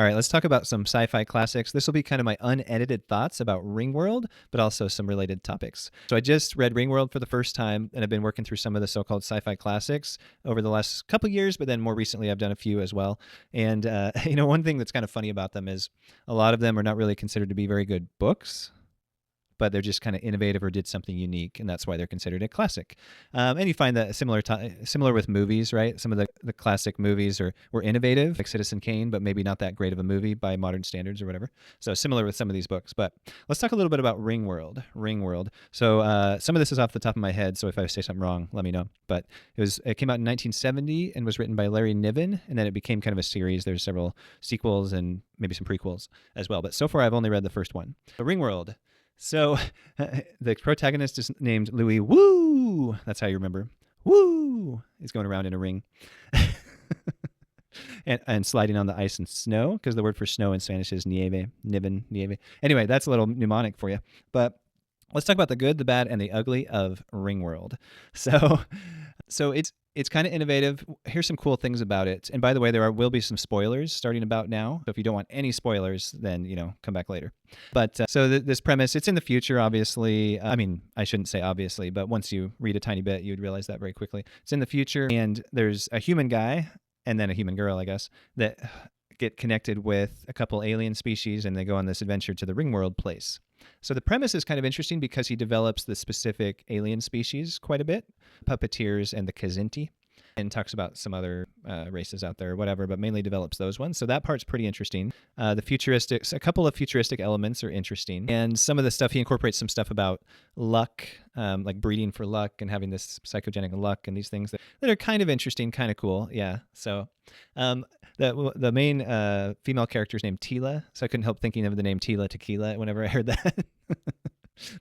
All right, let's talk about some sci-fi classics. This will be kind of my unedited thoughts about Ringworld, but also some related topics. So I just read Ringworld for the first time, and I've been working through some of the so-called sci-fi classics over the last couple years, but then more recently I've done a few as well. And one thing that's kind of funny about them is a lot of them are not really considered to be very good books, but they're just kind of innovative or did something unique, and that's why they're considered a classic. And you find that similar with movies, right? Some of the classic movies were innovative, like Citizen Kane, but maybe not that great of a movie by modern standards or whatever. So similar with some of these books. But let's talk a little bit about Ringworld. So some of this is off the top of my head, so if I say something wrong, let me know. But it came out in 1970 and was written by Larry Niven, and then it became kind of a series. There's several sequels and maybe some prequels as well. But so far, I've only read the first one. So Ringworld. So the protagonist is named Louis Woo. That's how you remember. Woo! He's going around in a ring and sliding on the ice and snow, because the word for snow in Spanish is nieve, nieve. Anyway, that's a little mnemonic for you. But let's talk about the good, the bad, and the ugly of Ringworld. So it's kind of innovative. Here's some cool things about it. And by the way, there will be some spoilers starting about now. So if you don't want any spoilers, then, come back later. But this premise, it's in the future, obviously. I mean, I shouldn't say obviously, but once you read a tiny bit, you'd realize that very quickly. It's in the future, and there's a human guy and then a human girl, I guess, that get connected with a couple alien species, and they go on this adventure to the Ringworld place. So the premise is kind of interesting because he develops the specific alien species quite a bit, puppeteers and the Kazinti, and talks about some other races out there or whatever, but mainly develops those ones. So that part's pretty interesting. A couple of futuristic elements are interesting. And some of the stuff, he incorporates some stuff about luck, like breeding for luck and having this psychogenic luck and these things that are kind of interesting, kind of cool. Yeah. So the main female character is named Tila. So I couldn't help thinking of the name Tila Tequila whenever I heard that.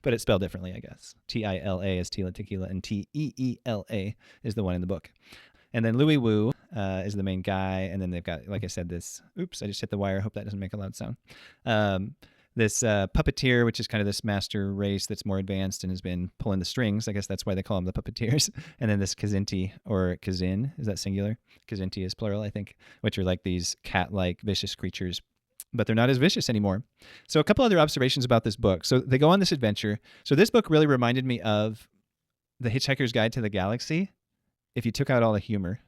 But it's spelled differently, I guess. Tila is Tila Tequila, and Teela is the one in the book. And then Louis Wu is the main guy, and then they've got, like I said, this. Oops, I just hit the wire. Hope that doesn't make a loud sound. This puppeteer, which is kind of this master race that's more advanced and has been pulling the strings. I guess that's why they call them the puppeteers. And then this Kazinti, or Kazin, is that singular? Kazinti is plural, I think, which are like these cat-like vicious creatures, but they're not as vicious anymore. So a couple other observations about this book. So they go on this adventure. So this book really reminded me of The Hitchhiker's Guide to the Galaxy if you took out all the humor.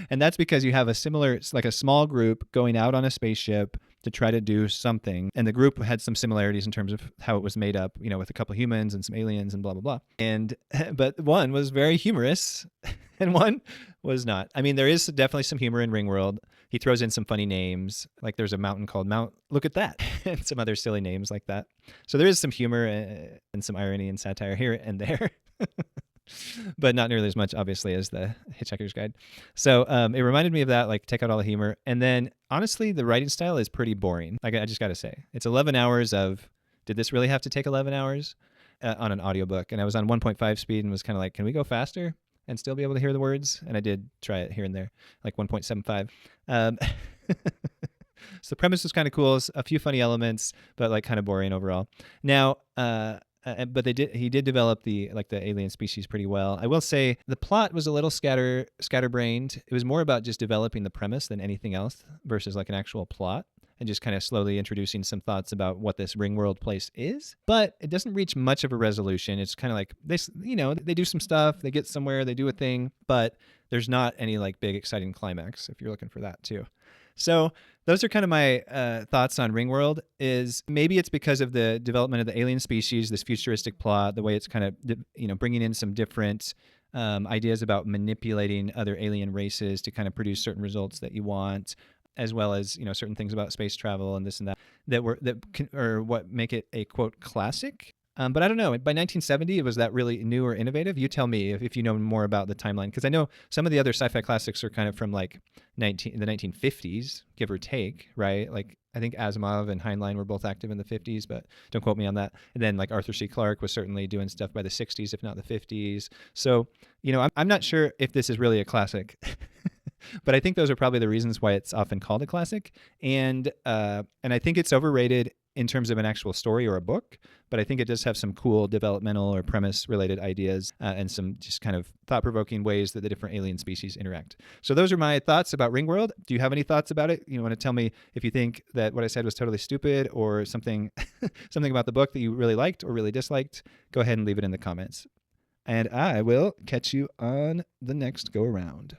And that's because you have it's like a small group going out on a spaceship to try to do something. And the group had some similarities in terms of how it was made up, with a couple of humans and some aliens and blah, blah, blah. But one was very humorous and one was not. I mean, there is definitely some humor in Ringworld. He throws in some funny names, like there's a mountain called Mount Look at That, and some other silly names like that. So there is some humor and some irony and satire here and there. But not nearly as much, obviously, as the Hitchhiker's Guide. So it reminded me of that, like take out all the humor. And then, honestly, the writing style is pretty boring. I just got to say. It's 11 hours of, did this really have to take 11 hours? On an audiobook. And I was on 1.5 speed and was kind of like, can we go faster and still be able to hear the words? And I did try it here and there, like 1.75. So the premise was kind of cool. A few funny elements, but like kind of boring overall. Now, but he did develop the alien species pretty well. I will say the plot was a little scatterbrained. It was more about just developing the premise than anything else versus like an actual plot, and just kind of slowly introducing some thoughts about what this Ringworld place is. But it doesn't reach much of a resolution. It's kind of like they do some stuff, they get somewhere, they do a thing, but there's not any like big exciting climax if you're looking for that too. So those are kind of my thoughts on Ringworld. Is maybe it's because of the development of the alien species, this futuristic plot, the way it's kind of, bringing in some different ideas about manipulating other alien races to kind of produce certain results that you want, as well as, certain things about space travel and this and that are what make it a quote classic. But I don't know. By 1970, was that really new or innovative? You tell me if you know more about the timeline, because I know some of the other sci-fi classics are kind of from like the 1950s, give or take, right? Like I think Asimov and Heinlein were both active in the 50s, but don't quote me on that. And then like Arthur C. Clarke was certainly doing stuff by the 60s, if not the 50s. So, I'm not sure if this is really a classic. But I think those are probably the reasons why it's often called a classic. And I think it's overrated in terms of an actual story or a book, but I think it does have some cool developmental or premise related ideas and some just kind of thought provoking ways that the different alien species interact. So those are my thoughts about Ringworld. Do you have any thoughts about it? You want to tell me if you think that what I said was totally stupid or something, something about the book that you really liked or really disliked? Go ahead and leave it in the comments. And I will catch you on the next go around.